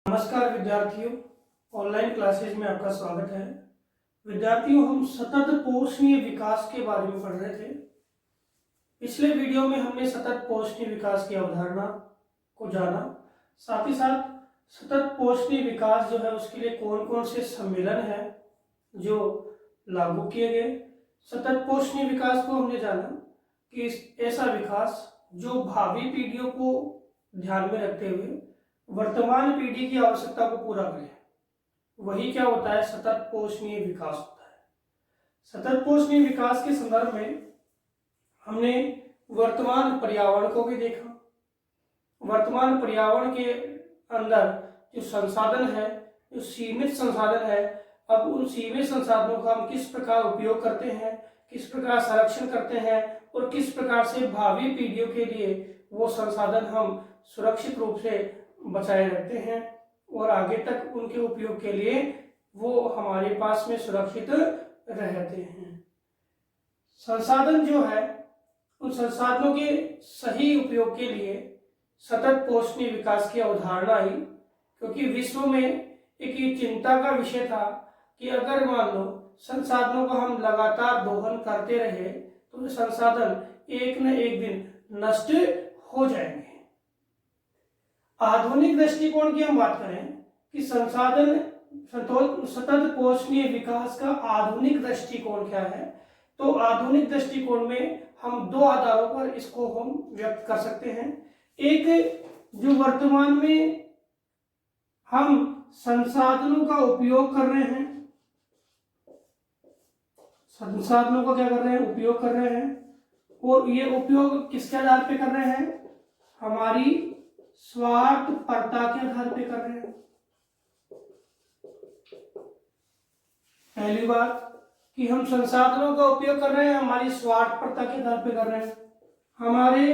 नमस्कार विद्यार्थियों, online classes में आपका स्वागत है। विद्यार्थियों, हम सतत पोषणीय विकास के बारे में पढ़ रहे थे। पिछले वीडियो में हमने सतत पोषणीय विकास की अवधारणा को जाना, साथ ही साथ सतत पोषणीय विकास जो है उसके लिए कौन कौन से सम्मेलन हैं जो लागू किए गए। सतत पोषणीय विकास को हमने जाना कि ऐसा विकास जो भावी पीढ़ियों को ध्यान में रखते हुए वर्तमान पीढ़ी की आवश्यकता को पूरा करें, वही क्या होता है, सतत पोषणीय विकास होता है। सतत पोषणीय विकास के संदर्भ में हमने वर्तमान पर्यावरण को भी देखा। वर्तमान पर्यावरण के अंदर जो संसाधन है, जो सीमित संसाधन है, अब उन सीमित संसाधनों का हम किस प्रकार उपयोग करते हैं, किस प्रकार संरक्षण करते हैं और किस प्रकार से भावी पीढ़ियों के लिए वो संसाधन हम सुरक्षित रूप से बचाए रखते हैं और आगे तक उनके उपयोग के लिए वो हमारे पास में सुरक्षित रहते हैं। संसाधन जो है, उन संसाधनों के सही उपयोग के लिए सतत पोषणीय विकास की अवधारणा आई, क्योंकि विश्व में एक ये चिंता का विषय था कि अगर मान लो संसाधनों का हम लगातार दोहन करते रहे तो संसाधन एक न एक दिन नष्ट हो जाएंगे। आधुनिक दृष्टिकोण की हम बात करें कि संसाधन सतत पोषणीय विकास का आधुनिक दृष्टिकोण क्या है, तो आधुनिक दृष्टिकोण में हम दो आधारों पर इसको हम व्यक्त कर सकते हैं। एक, जो वर्तमान में हम संसाधनों का उपयोग कर रहे हैं, संसाधनों का क्या कर रहे हैं, उपयोग कर रहे हैं, और ये उपयोग किसके आधार पे कर रहे हैं, हमारी स्वार्थपरता के आधार पे कर रहे हैं। पहली बात कि हम संसाधनों का उपयोग कर रहे हैं हमारी स्वार्थपरता के आधार पे कर रहे हैं। हमारे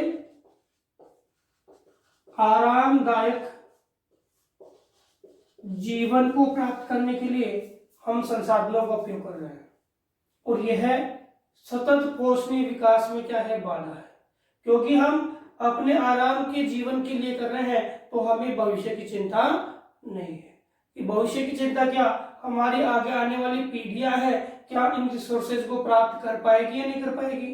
आरामदायक जीवन को प्राप्त करने के लिए हम संसाधनों का उपयोग कर रहे हैं, और यह सतत पोषणीय विकास में क्या है, बाधा है। क्योंकि हम अपने आराम के जीवन के लिए कर रहे हैं तो हमें भविष्य की चिंता नहीं है। कि भविष्य की चिंता क्या, हमारी आगे आने वाली पीढ़ियां हैं, क्या इन रिसोर्सेज को प्राप्त कर पाएगी या नहीं कर पाएगी,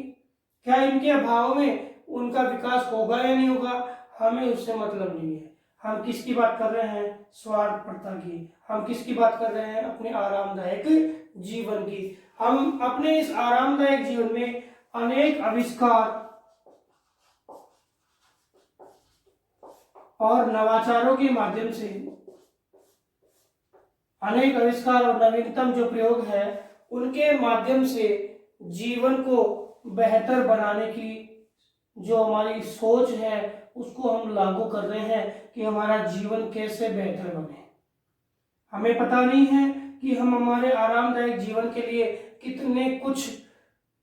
क्या इनके अभाव में उनका विकास होगा या नहीं होगा, हमें उससे मतलब नहीं है। हम किसकी बात कर रहे हैं, स्वार्थपरता की। हम किसकी बात कर रहे हैं, अपने आरामदायक जीवन की। हम अपने इस आरामदायक जीवन में अनेक आविष्कार और नवाचारों के माध्यम से, अनेक आविष्कार और नवीनतम जो प्रयोग है उनके माध्यम से जीवन को बेहतर बनाने की जो हमारी सोच है उसको हम लागू कर रहे हैं कि हमारा जीवन कैसे बेहतर बने। हमें पता नहीं है कि हम हमारे आरामदायक जीवन के लिए कितने कुछ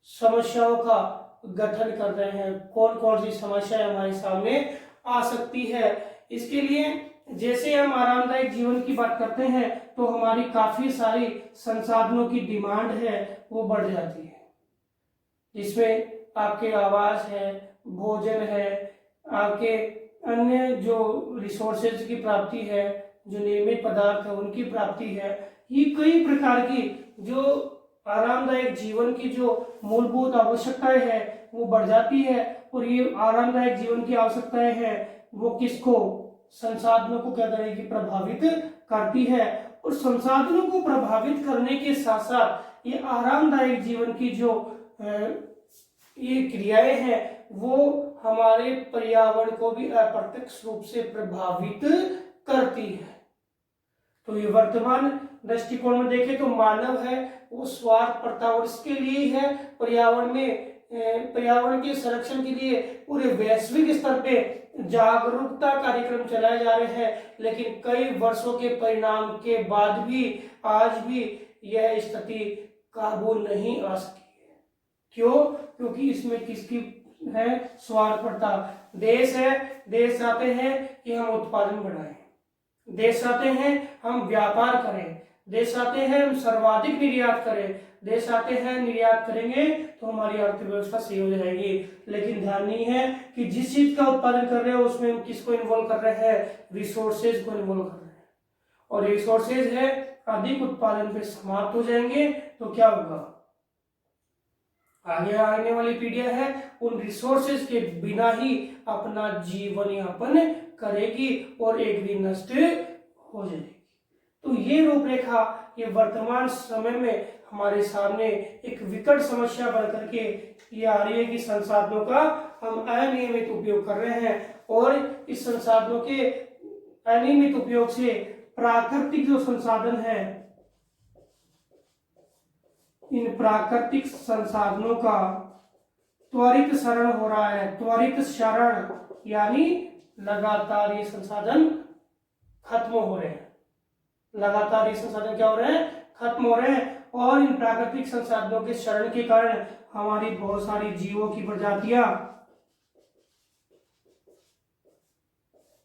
समस्याओं का गठन कर रहे हैं, कौन कौन सी समस्या हमारे सामने आ सकती है। इसके लिए जैसे हम आरामदायक जीवन की बात करते हैं तो हमारी काफी सारी संसाधनों की डिमांड है वो बढ़ जाती है, जिसमें आपके आवास है, भोजन है, आपके अन्य जो रिसोर्सेज की प्राप्ति है, जो निर्मित पदार्थ है उनकी प्राप्ति है। ये कई प्रकार की जो आरामदायक जीवन की जो मूलभूत आवश्यकताएं है वो बढ़ जाती है, और ये आरामदायक जीवन की आवश्यकताएं हैं वो किसको, संसाधनों को क्या करेगी, प्रभावित करती है। और संसाधनों को प्रभावित करने के साथ साथ ये आरामदायक जीवन की जो ये क्रियाएं हैं वो हमारे पर्यावरण को भी अप्रत्यक्ष रूप से प्रभावित करती है। तो ये वर्तमान दृष्टिकोण में देखें तो मानव है वो स्वार्थपरता, और इसके लिए ही है पर्यावरण में पर्यावरण के संरक्षण के लिए पूरे वैश्विक स्तर पे जागरूकता कार्यक्रम चलाए जा रहे हैं, लेकिन कई वर्षों के परिणाम के बाद भी आज भी यह स्थिति काबू नहीं आ सकी है। क्यों? क्योंकि इसमें किसकी है, स्वार्थपरता। देश है, देश चाहते हैं कि हम उत्पादन बढ़ाएं, देश चाहते हैं हम व्यापार करें, देश चाहते हैं हम सर्वाधिक निर्यात करें, देश आते हैं निर्यात करेंगे तो हमारी अर्थव्यवस्था सही हो जाएगी। लेकिन ध्यान नहीं है कि जिस चीज का उत्पादन कर रहे हैं उसमें हम किसको इन्वॉल्व कर रहे हैं, रिसोर्सेज को इन्वॉल्व कर रहे हैं। और रिसोर्सेज है अधिक उत्पादन पे समाप्त हो जाएंगे, तो क्या होगा, आगे आने वाली पीढ़ियां है उन रिसोर्सेज के बिना ही अपना जीवन यापन करेगी और एक दिन नष्ट हो जाएगी। तो ये रूपरेखा ये वर्तमान समय में हमारे सामने एक विकट समस्या बन करके ये आ रही है कि संसाधनों का हम अनियमित उपयोग कर रहे हैं और इस संसाधनों के अनियमित उपयोग से प्राकृतिक जो संसाधन है, इन प्राकृतिक संसाधनों का त्वरित क्षरण हो रहा है। त्वरित क्षरण यानी लगातार ये संसाधन खत्म हो रहे हैं, लगातार ये संसाधन क्या हो रहे हैं, खत्म हो रहे हैं। और इन प्राकृतिक संसाधनों के क्षरण के कारण हमारी बहुत सारी जीवों की प्रजातियां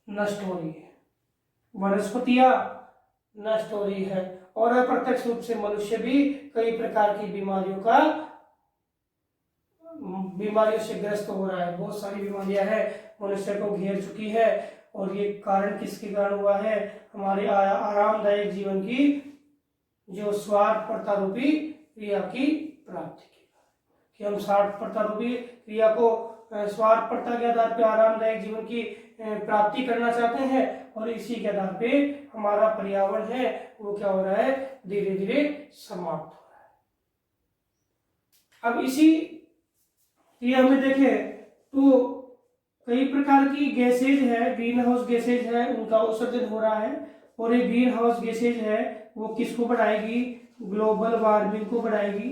नष्ट हो रही है, वनस्पतियां नष्ट हो रही है और अप्रत्यक्ष रूप से मनुष्य भी कई प्रकार की बीमारियों से ग्रस्त हो रहा है। बहुत सारी बीमारियां हैं मनुष्य को घेर चुकी है और ये कारण किसके कारण हुआ है, हमारे आरामदायक जीवन की जो स्वार्थपरता रूपी क्रिया की प्राप्ति के कारण, कि हम स्वार्थपरता रूपी क्रिया को स्वार्थपरता के आधार पर आरामदायक जीवन की प्राप्ति करना चाहते हैं और इसी के आधार पे हमारा पर्यावरण है वो क्या हो रहा है, धीरे धीरे समाप्त हो रहा है। अब इसी क्रिया में देखें तो कई प्रकार की गैसेज है, ग्रीन हाउस गैसेज है, उनका उत्सर्जन हो रहा है और ये ग्रीन हाउस गैसेज है वो किसको बढ़ाएगी, ग्लोबल वार्मिंग को बढ़ाएगी।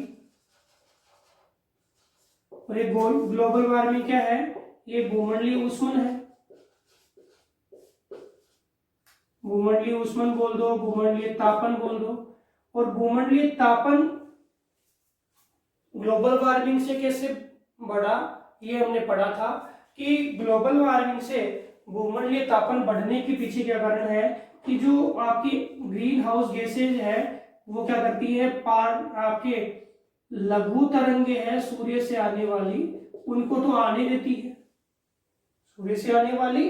और ये ग्लोबल वार्मिंग क्या है, ये भूमंडलीय ऊष्मन है, भूमंडलीय ऊष्मन बोल दो, भूमंडलीय तापन बोल दो। और भूमंडलीय तापन ग्लोबल वार्मिंग से कैसे बढ़ा, ये हमने पढ़ा था कि ग्लोबल वार्मिंग से भूमंडलीय तापन बढ़ने के पीछे क्या कारण है कि जो आपकी ग्रीन हाउस गैसेज है वो क्या करती है, आपके लघु तरंगे है सूर्य से आने वाली, उनको तो आने देती है, सूर्य से आने वाली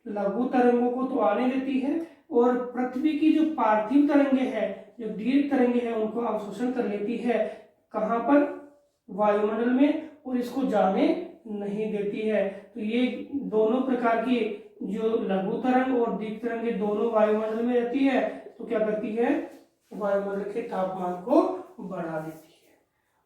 लघु तरंगों को तो आने देती है और पृथ्वी की जो पार्थिव तरंगे है, जो दीर्घ तरंगे है, उनको अवशोषण कर लेती है। कहां पर, वायुमंडल में, और इसको जाने नहीं देती है। तो ये दोनों प्रकार की जो लघु तरंग और दीर्घ तरंगे दोनों वायुमंडल में रहती है, तो क्या करती है, वायुमंडल के तापमान को बढ़ा देती है।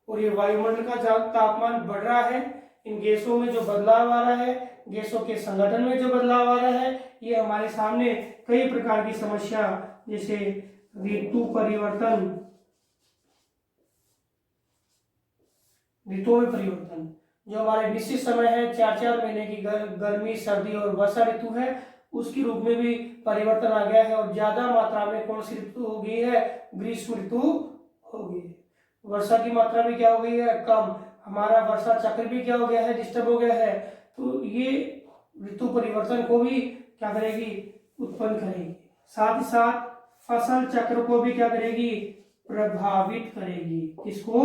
और ये वायुमंडल का तापमान बढ़ रहा है, इन गैसों में जो बदलाव आ रहा है, गैसों के संगठन में जो बदलाव आ रहा है, ये हमारे सामने कई प्रकार की समस्या जैसे ऋतु परिवर्तन, ऋतुओं में परिवर्तन, जो हमारे निश्चित समय है 4-4 महीने की गर्मी, सर्दी और वर्षा ऋतु है, उसके रूप में भी परिवर्तन आ गया है और ज्यादा मात्रा में कौन सी ऋतु हो गई है, ग्रीष्म ऋतु हो गई है। वर्षा की मात्रा भी क्या हो गई है, कम, हमारा वर्षा चक्र भी क्या हो गया है, डिस्टर्ब हो गया है। तो ये ऋतु परिवर्तन को भी क्या करेगी, उत्पन्न करेगी। साथ ही साथ फसल चक्र को भी क्या करेगी, प्रभावित करेगी। किसको,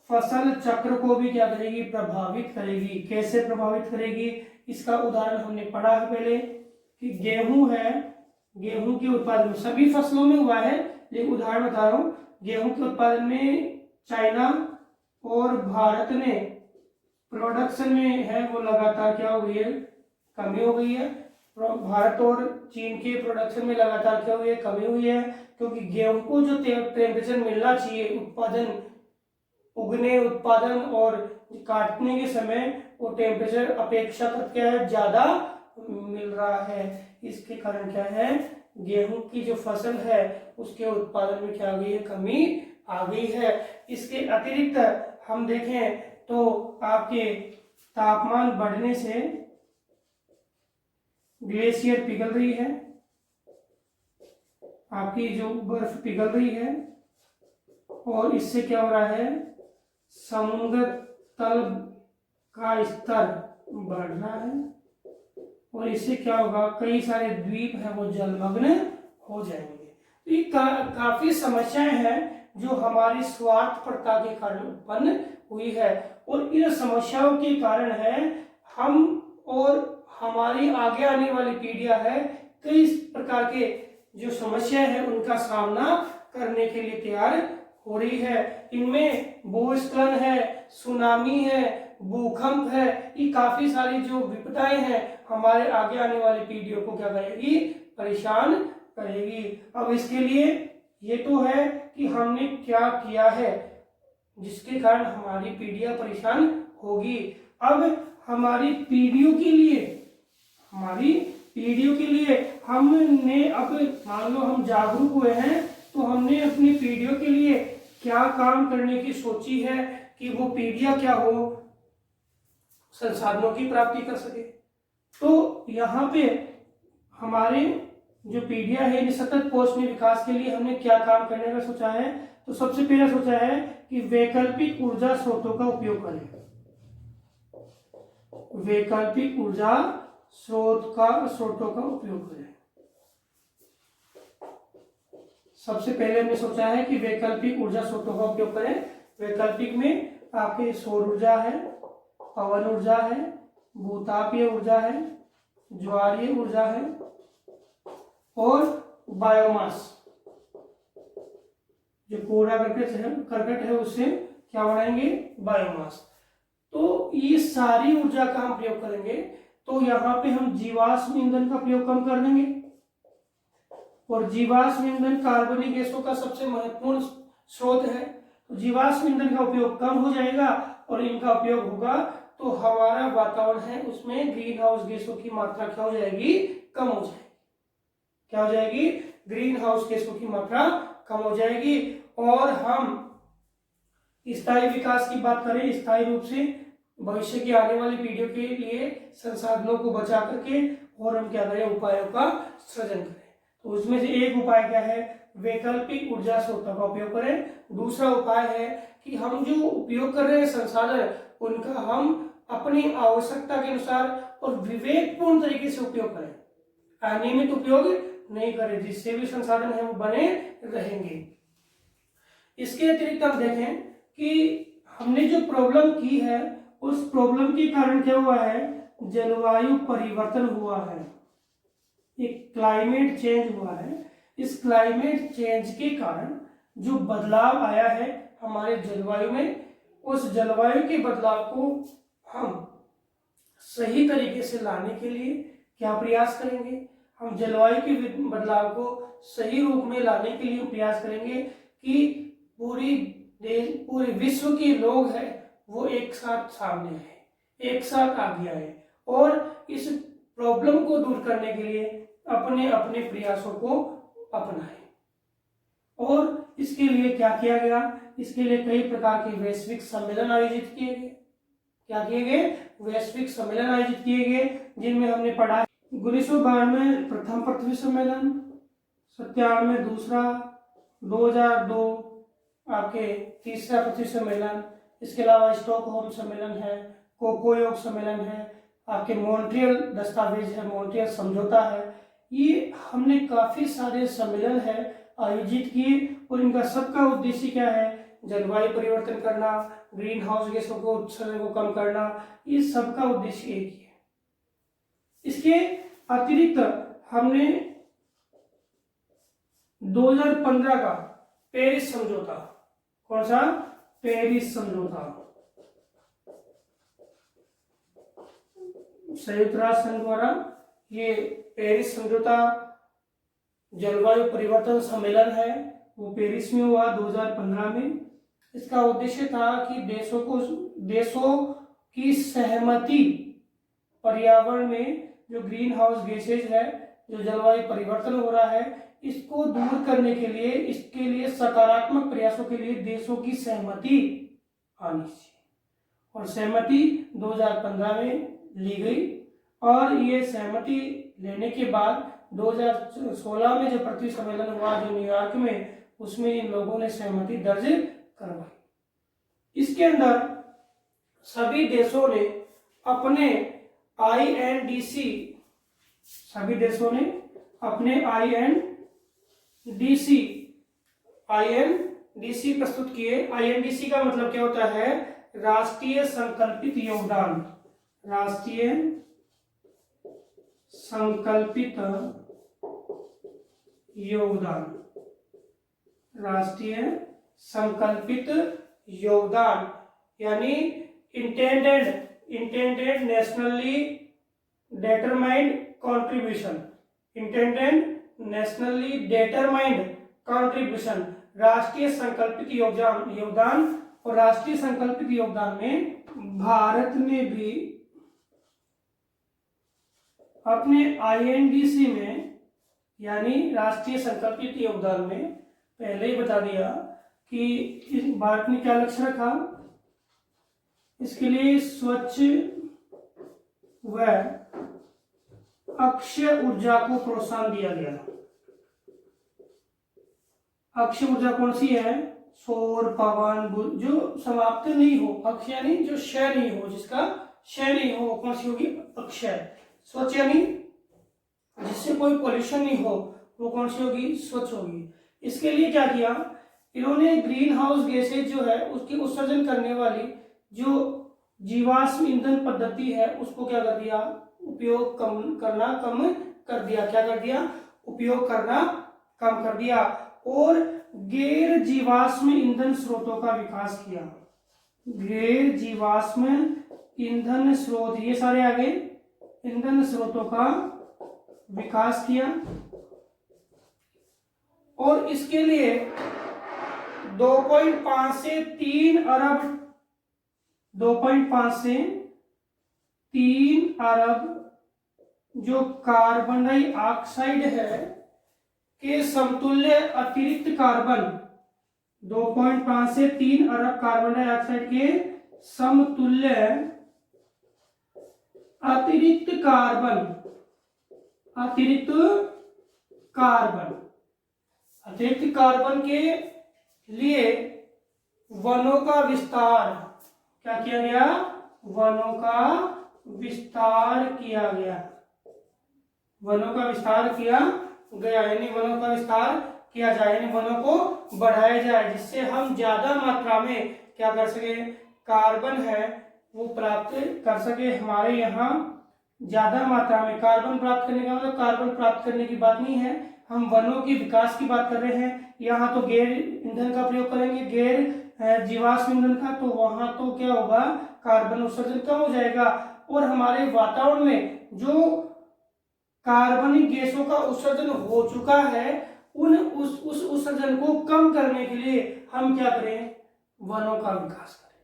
फसल चक्र को भी क्या करेगी, प्रभावित करेगी। कैसे प्रभावित करेगी, इसका उदाहरण हमने पढ़ा है पहले कि गेहूं है, गेहूं के उत्पादन सभी फसलों में हुआ है, लेकिन उदाहरण बता रहा हूं, गेहूं के उत्पादन में चाइना और भारत ने प्रोडक्शन में है वो लगातार क्या हो गई है, कमी हो गई है। भारत और चीन के प्रोडक्शन में लगातार क्या हुई है, कमी हुई है, क्योंकि गेहूं को जो टेम्परेचर मिलना चाहिए उत्पादन, उगने, उत्पादन और काटने के समय, वो टेम्परेचर अपेक्षाकृत क्या है, ज्यादा मिल रहा है। इसके कारण क्या है, गेहूं की जो फसल है उसके उत्पादन में क्या आ गई है, कमी आ गई है। इसके अतिरिक्त हम देखें तो आपके तापमान बढ़ने से ग्लेशियर पिघल रही है, आपकी जो बर्फ पिघल रही है और इससे क्या हो रहा है, समुद्र तल का स्तर बढ़ रहा है और इससे क्या होगा, कई सारे द्वीप है वो जलमग्न हो जाएंगे। तो ये काफी समस्याएं हैं जो हमारी स्वार्थपरता के कारण उत्पन्न हुई है और इन समस्याओं के कारण है हम और हमारी आगे आने वाली पीढ़ियां है कई प्रकार के जो समस्या है उनका सामना करने के लिए तैयार हो रही है। इनमें भूस्खलन है, सुनामी है, भूकंप है, ये काफी सारी जो विपदाएं हैं हमारे आगे आने वाली पीढ़ियों को क्या करेगी, परेशान करेगी। अब इसके लिए ये तो है कि हमने क्या किया है जिसके कारण हमारी पीढ़ियां परेशान होगी। अब हमारी पीढ़ियों के लिए हमने, अब मान लो हम जागरूक हुए हैं तो हमने अपनी पीढ़ियों के लिए क्या काम करने की सोची है कि वो पीढ़ियां क्या हो, संसाधनों की प्राप्ति कर सके। तो यहाँ पे हमारे जो पीढ़ियां है सतत पोषणीय विकास के लिए हमने क्या काम करने का सोचा है। तो सबसे पहला सोचा है कि वैकल्पिक ऊर्जा स्रोतों का उपयोग करें। वैकल्पिक ऊर्जा स्रोतों का उपयोग करें। सबसे पहले हमने सोचा है कि वैकल्पिक ऊर्जा स्रोतों का उपयोग करें। वैकल्पिक में आपके सौर ऊर्जा है, पवन ऊर्जा है, भूतापीय ऊर्जा है, ज्वारीय ऊर्जा है और बायोमास, जो कूड़ा करकट है उससे क्या बनाएंगे, बायोमास। तो ये सारी ऊर्जा का हम प्रयोग करेंगे। तो यहाँ पे हम जीवाश्म ईंधन का प्रयोग कम कर देंगे और जीवाश्म ईंधन कार्बनिक गैसों का सबसे महत्वपूर्ण स्रोत है। तो जीवाश्म ईंधन का उपयोग कम हो जाएगा और इनका उपयोग होगा तो हमारा वातावरण है उसमें ग्रीन हाउस गैसों की मात्रा क्या हो जाएगी, कम हो जाएगी। क्या हो जाएगी, ग्रीन हाउस गैसों की मात्रा कम हो जाएगी। और हम स्थायी विकास की बात करें, स्थायी रूप से भविष्य की आने वाली पीढ़ियों के लिए संसाधनों को बचा करके और हम क्या करें, उपायों का सृजन करें। तो उसमें से एक उपाय क्या है, वैकल्पिक ऊर्जा स्रोतों का उपयोग करें। दूसरा उपाय है कि हम जो उपयोग कर रहे हैं संसाधन उनका हम अपनी आवश्यकता के अनुसार और विवेकपूर्ण तरीके से उपयोग करें, अनियमित उपयोग नहीं करें, जिससे भी संसाधन है वो बने रहेंगे। इसके अतिरिक्त हम देखें कि हमने जो प्रॉब्लम की है उस प्रॉब्लम के कारण क्या हुआ है, जलवायु परिवर्तन हुआ है, एक क्लाइमेट चेंज हुआ है। इस क्लाइमेट चेंज के कारण जो बदलाव आया है हमारे जलवायु में, उस जलवायु के बदलाव को हम सही तरीके से लाने के लिए क्या प्रयास करेंगे, हम जलवायु के बदलाव को सही रूप में लाने के लिए प्रयास करेंगे कि पूरे विश्व के लोग हैं वो एक साथ सामने आए, एक साथ आगे आए और इस प्रॉब्लम को दूर करने के लिए अपने अपने प्रयासों को अपनाएं। और इसके लिए क्या किया गया, इसके लिए कई प्रकार के वैश्विक सम्मेलन आयोजित किए गए। क्या किए गए, वैश्विक सम्मेलन आयोजित किए गए, जिनमें हमने पढ़ा 1992 प्रथम पृथ्वी सम्मेलन, 97 दूसरा, 2002 आपके तीसरा पृथ्वी सम्मेलन, इसके अलावा स्टॉकहोम सम्मेलन है, कोकोयोग सम्मेलन है, आपके मॉन्ट्रियल दस्तावेज है, मॉन्ट्रियल समझौता है। ये हमने काफी सारे सम्मेलन है आयोजित किए और इनका सबका उद्देश्य क्या है, जलवायु परिवर्तन करना, ग्रीन हाउस गैसों को उत्सर्जन को कम करना, ये सबका उद्देश्य एक ही है। इसके अतिरिक्त हमने 2015 का पेरिस समझौता, कौन सा, पेरिस समझौता, संयुक्त राष्ट्र संघ द्वारा ये पेरिस समझौता जलवायु परिवर्तन सम्मेलन है वो पेरिस में हुआ 2015 में। इसका उद्देश्य था कि देशों की सहमति पर्यावरण में जो ग्रीन हाउस गैसेज है, जो जलवायु परिवर्तन हो रहा है, इसको दूर करने के लिए, इसके लिए सकारात्मक प्रयासों के लिए देशों की सहमति आनी चाहिए और सहमति 2015 में ली गई। और ये सहमति लेने के बाद 2016 में जो पृथ्वी सम्मेलन हुआ जो न्यूयॉर्क में, उसमें इन लोगों ने सहमति दर्ज करवाई। इसके अंदर सभी देशों ने अपने INDC, सभी देशों ने अपने INDC प्रस्तुत किए। INDC का मतलब क्या होता है, राष्ट्रीय संकल्पित योगदान, राष्ट्रीय संकल्पित योगदान, राष्ट्रीय संकल्पित योगदान यानी intended nationally determined contribution, nationally determined contribution, राष्ट्रीय संकल्पित योगदान। और राष्ट्रीय संकल्पित योगदान में भारत ने भी अपने INDC में यानी राष्ट्रीय संकल्पित योगदान में पहले ही बता दिया कि भारत ने क्या लक्ष्य रखा, इसके लिए स्वच्छ व अक्षय ऊर्जा को प्रोत्साहन दिया गया। अक्षय ऊर्जा कौन सी है? सौर, पवन, जो समाप्त नहीं हो, अक्षय यानी जो क्षय नहीं हो, जिसका क्षय नहीं हो, वो कौन सी होगी? अक्षय। स्वच्छ यानी जिससे कोई पोल्यूशन नहीं हो, वो कौन सी होगी? स्वच्छ होगी। इसके लिए क्या किया इन्होंने? ग्रीन हाउस गैसेज जो है उसकी उत्सर्जन करने वाली जो जीवाश्म ईंधन पद्धति है उसको क्या कर दिया? उपयोग करना कम कर दिया। क्या कर दिया? उपयोग करना कम कर दिया। और गैर जीवाश्म ईंधन स्रोतों का विकास किया। गैर जीवाश्म ईंधन स्रोत, ये सारे आ गए, ईंधन स्रोतों का विकास किया। और इसके लिए 2.5 से 3 अरब 2.5 से 3 अरब जो कार्बन डाइऑक्साइड है के समतुल्य अतिरिक्त कार्बन, 2.5 से 3 अरब कार्बन डाइऑक्साइड के समतुल्य अतिरिक्त कार्बन के लिए वनों का विस्तार क्या किया गया? वनों का विस्तार किया गया। वनों का विस्तार किया गया यानी वनों का विस्तार किया जाए, यानी वनों को बढ़ाया जाए, जिससे हम ज्यादा मात्रा में क्या कर सके? कार्बन है वो प्राप्त कर सके। हमारे यहाँ ज्यादा मात्रा में कार्बन प्राप्त करने का मतलब कार्बन प्राप्त करने की बात नहीं है, हम वनों के विकास की बात कर रहे हैं। यहाँ तो गैर ईंधन का प्रयोग करेंगे, गैर जीवाश्म ईंधन का, तो वहां तो क्या होगा? कार्बन उत्सर्जन कम हो जाएगा। और हमारे वातावरण में जो कार्बनिक गैसों का उत्सर्जन हो चुका है उस उत्सर्जन को कम करने के लिए हम क्या करें? वनों का विकास करें।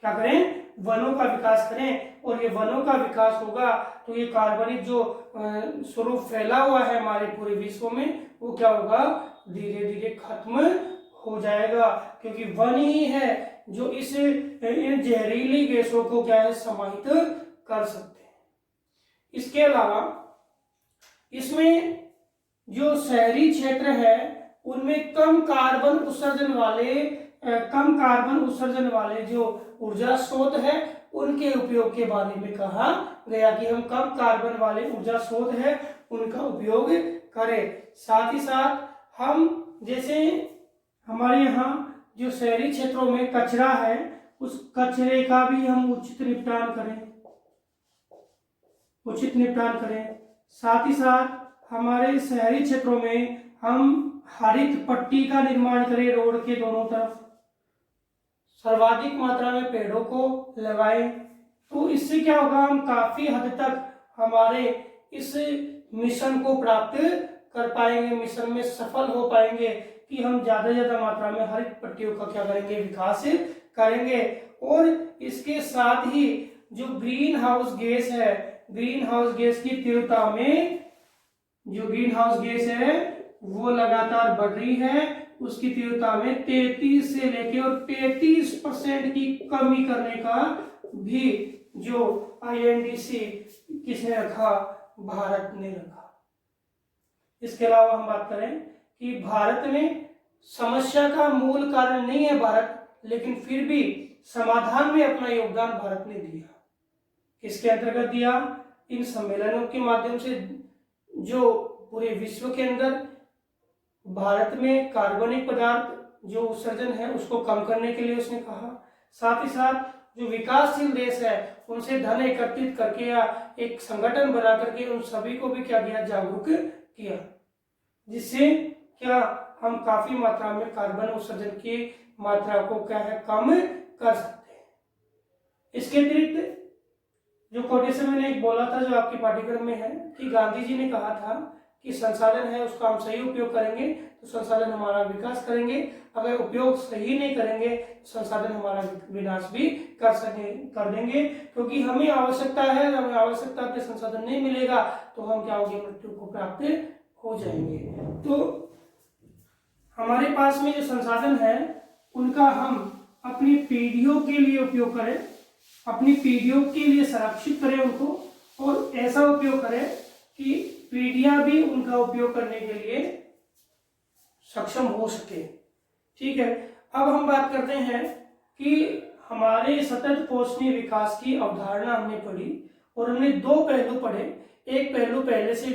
क्या करें? वनों का विकास करें। और ये वनों का विकास होगा तो ये कार्बनिक जो स्वरूप फैला हुआ है हमारे पूरे विश्व में वो क्या होगा? धीरे धीरे खत्म हो जाएगा, क्योंकि वन ही है जो इन जहरीली गैसों को क्या है? समाहित कर सकते हैं। इसके अलावा इसमें जो शहरी क्षेत्र है उनमें कम कार्बन उत्सर्जन वाले जो ऊर्जा स्रोत है उनके उपयोग के बारे में कहा गया कि हम कम कार्बन वाले ऊर्जा स्रोत है उनका उपयोग करें। साथ ही साथ हम जैसे हमारे यहाँ जो शहरी क्षेत्रों में कचरा है उस कचरे का भी हम उचित निपटान करें। साथ ही साथ हमारे शहरी क्षेत्रों में हम हरित पट्टी का निर्माण करें, रोड के दोनों तरफ सर्वाधिक मात्रा में पेड़ों को लगाएं। तो इससे क्या होगा? हम काफी हद तक हमारे इस मिशन को प्राप्त कर पाएंगे, मिशन में सफल हो पाएंगे कि हम ज्यादा से ज्यादा मात्रा में हरित पट्टियों का क्या करेंगे? विकास करेंगे। और इसके साथ ही जो ग्रीन हाउस गैस है, ग्रीन हाउस गैस की तीव्रता में जो ग्रीन हाउस गैस है वो लगातार बढ़ रही है, उसकी तीव्रता में 33 से लेके और 33% की कमी करने का भी जो INDC किसने रखा? भारत ने रखा। इसके अलावा हम बात करें कि भारत में समस्या का मूल कारण नहीं है भारत, लेकिन फिर भी समाधान में अपना योगदान भारत ने दिया। किसके अंतर्गत दिया? इन सम्मेलनों के माध्यम से जो पूरे विश्व के अंदर भारत में कार्बनिक पदार्थ जो उत्सर्जन है उसको कम करने के लिए उसने कहा। साथ ही साथ जो विकासशील देश है उनसे धन एकत्रित करके या एक संगठन बना करके उन सभी को भी क्या किया? जागरूक किया। जिससे क्या हम काफी मात्रा में कार्बन उत्सर्जन की मात्रा को क्या है कम कर सकते हैं। इसके अतिरिक्त जो कोटेशन मैंने एक बोला था जो आपके पाठ्यक्रम में है कि गांधी जी ने कहा था कि संसाधन है उसका हम सही उपयोग करेंगे तो संसाधन हमारा विकास करेंगे, अगर उपयोग सही नहीं करेंगे तो संसाधन हमारा विनाश भी कर देंगे, क्योंकि हमें आवश्यकता है, हमें आवश्यकता के संसाधन नहीं मिलेगा तो हम क्या होंगे, मृत्यु को प्राप्त हो जाएंगे। तो हमारे पास में जो संसाधन है उनका हम अपनी पीढ़ियों के लिए उपयोग करें, अपनी पीढ़ियों के लिए संरक्षित करें उनको, और ऐसा उपयोग करें कि पीढ़ियां भी उनका उपयोग करने के लिए सक्षम हो सके। ठीक है, अब हम बात करते हैं कि हमारे सतत पोषणीय विकास की अवधारणा हमने पढ़ी और हमने दो पहलू पढ़े। एक पहलू पहले से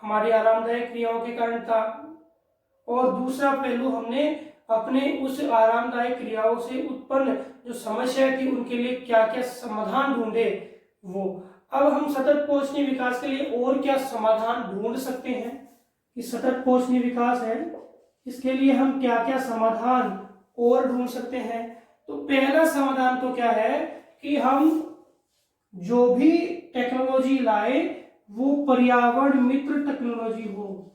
हमारी आरामदायक क्रियाओं के कारण था और दूसरा पहलू हमने अपने उस आरामदायक क्रियाओं से उत्पन्न जो समस्या थी उनके लिए क्या क्या समाधान ढूंढे वो। अब हम सतत पोषणीय विकास के लिए और क्या समाधान ढूंढ सकते हैं कि सतत पोषणीय विकास है इसके लिए हम क्या क्या समाधान और ढूंढ सकते हैं। तो पहला समाधान तो क्या है कि हम जो भी टेक्नोलॉजी लाए वो पर्यावरण मित्र टेक्नोलॉजी हो,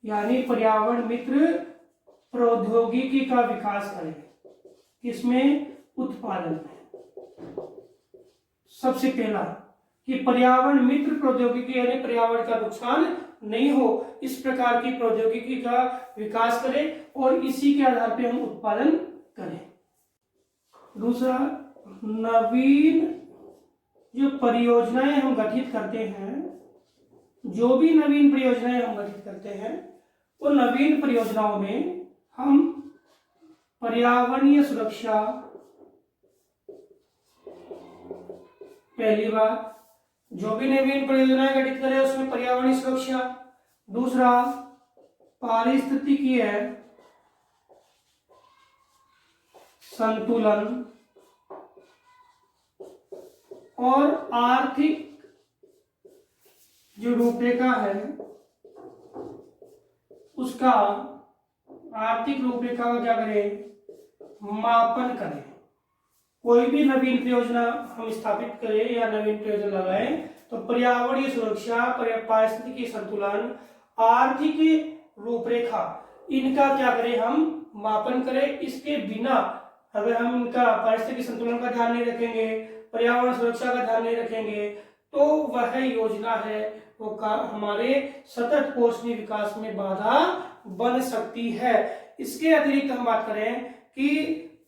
यानी पर्यावरण मित्र प्रौद्योगिकी का विकास करें। इसमें उत्पादन में सबसे पहला कि पर्यावरण मित्र प्रौद्योगिकी यानी पर्यावरण का नुकसान नहीं हो इस प्रकार की प्रौद्योगिकी का विकास करें और इसी के आधार पर हम उत्पादन करें। दूसरा, नवीन जो परियोजनाएं हम गठित करते हैं, जो भी नवीन परियोजनाएं हम गठित करते हैं उन नवीन परियोजनाओं में हम पर्यावरणीय सुरक्षा, पहली बात जो भी नवीन परियोजनाएं गठित करें उसमें पर्यावरणीय सुरक्षा। दूसरा, पारिस्थितिकीय संतुलन और आर्थिक जो रूपरेखा है उसका, आर्थिक रूपरेखा का क्या करें, मापन करें। कोई भी नवीन परियोजना हम स्थापित करें या नवीन परियोजना लगाएं तो पर्यावरणीय सुरक्षा, पारिस्थितिकीय संतुलन, आर्थिक रूपरेखा, इनका क्या करें, हम मापन करें। इसके बिना अगर हम इनका पारिस्थितिकीय संतुलन का ध्यान नहीं रखेंगे, पर्यावरण सुरक्षा का ध्यान नहीं रखेंगे तो वह योजना है वो हमारे सतत पोषणीय विकास में बाधा बन सकती है। इसके अतिरिक्त हम बात करें कि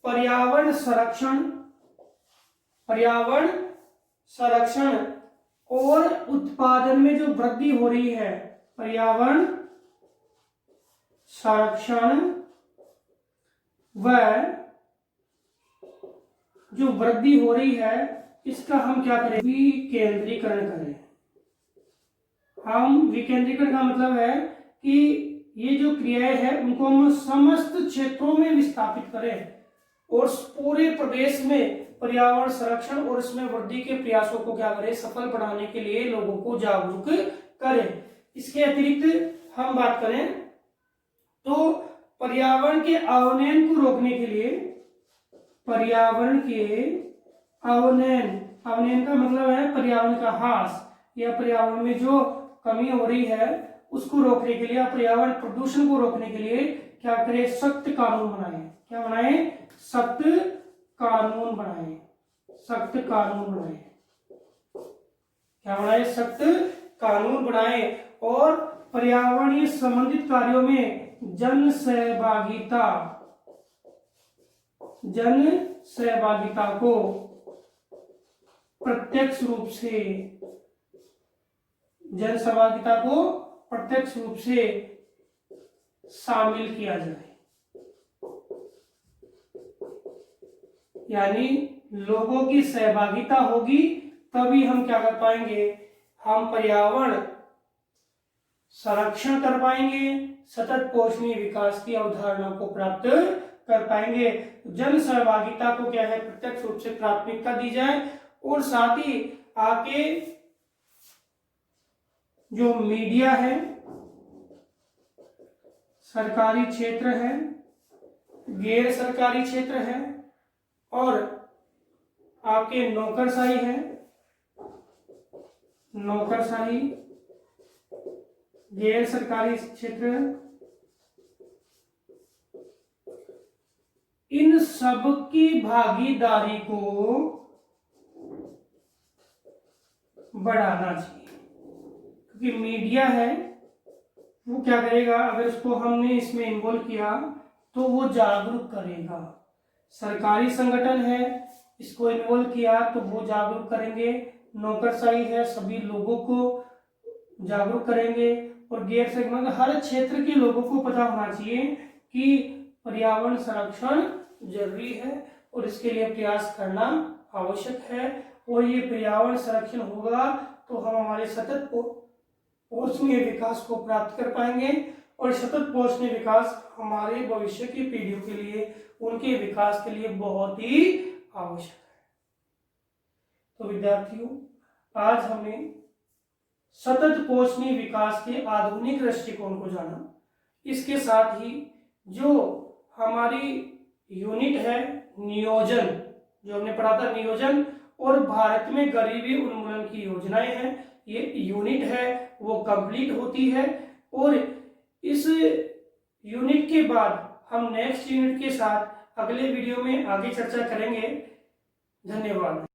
पर्यावरण संरक्षण और उत्पादन में जो वृद्धि हो रही है, पर्यावरण संरक्षण व जो वृद्धि हो रही है इसका हम क्या करें, विकेंद्रीकरण करें। हम विकेंद्रीकरण का मतलब है कि ये जो क्रियाएं हैं उनको हम समस्त क्षेत्रों में विस्थापित करें और पूरे प्रदेश में पर्यावरण संरक्षण और इसमें वृद्धि के प्रयासों को क्या करें, सफल बनाने के लिए लोगों को जागरूक करें। इसके अतिरिक्त हम बात करें तो पर्यावरण के अवनयन को रोकने के लिए, पर्यावरण के अवनयन का मतलब है पर्यावरण का ह्रास या पर्यावरण में जो कमी हो रही है उसको रोकने के लिए, पर्यावरण प्रदूषण को रोकने के लिए क्या करें, सख्त कानून बनाए। क्या बनाए, सख्त कानून बनाए। सख्त कानून बनाए, क्या बनाए, सख्त कानून बनाए और पर्यावरणीय संबंधित कार्यों में जन सहभागिता को प्रत्यक्ष रूप से शामिल किया जाए। यानी लोगों की सहभागिता होगी तभी हम क्या कर पाएंगे, हम पर्यावरण संरक्षण कर पाएंगे, सतत पोषणीय विकास की अवधारणा को प्राप्त कर पाएंगे। जन सहभागिता को क्या है, प्रत्यक्ष रूप से प्राथमिकता दी जाए और साथ ही आके जो मीडिया है सरकारी क्षेत्र है, गैर सरकारी क्षेत्र है और आपके नौकरशाही है, नौकरशाही, गैर सरकारी क्षेत्र, इन सब की भागीदारी को बढ़ाना चाहिए। क्योंकि मीडिया है वो क्या करेगा, अगर इसको हमने इसमें इन्वॉल्व किया तो वो जागरूक करेगा। सरकारी संगठन है, इसको इन्वॉल्व किया तो वो जागरूक करेंगे। नौकरशाही है, सभी लोगों को जागरूक करेंगे। और गैर सरकारी मतलब हर क्षेत्र के लोगों को पता होना चाहिए कि पर्यावरण संरक्षण जरूरी है और इसके लिए प्रयास करना आवश्यक है। और ये पर्यावरण संरक्षण होगा तो हम हमारे सतत पोषणीय विकास को प्राप्त कर पाएंगे और सतत पोषणीय विकास हमारे भविष्य की पीढ़ियों के लिए, उनके विकास के लिए बहुत ही आवश्यक है। तो विद्यार्थियों, आज हमने सतत पोषणीय विकास के आधुनिक दृष्टिकोण को जाना। इसके साथ ही जो हमारी यूनिट है नियोजन, जो हमने पढ़ा था नियोजन और भारत में गरीबी उन्मूलन की योजनाएं हैं, ये यूनिट है वो कंप्लीट होती है। और इस यूनिट के बाद हम नेक्स्ट यूनिट के साथ अगले वीडियो में आगे चर्चा करेंगे। धन्यवाद।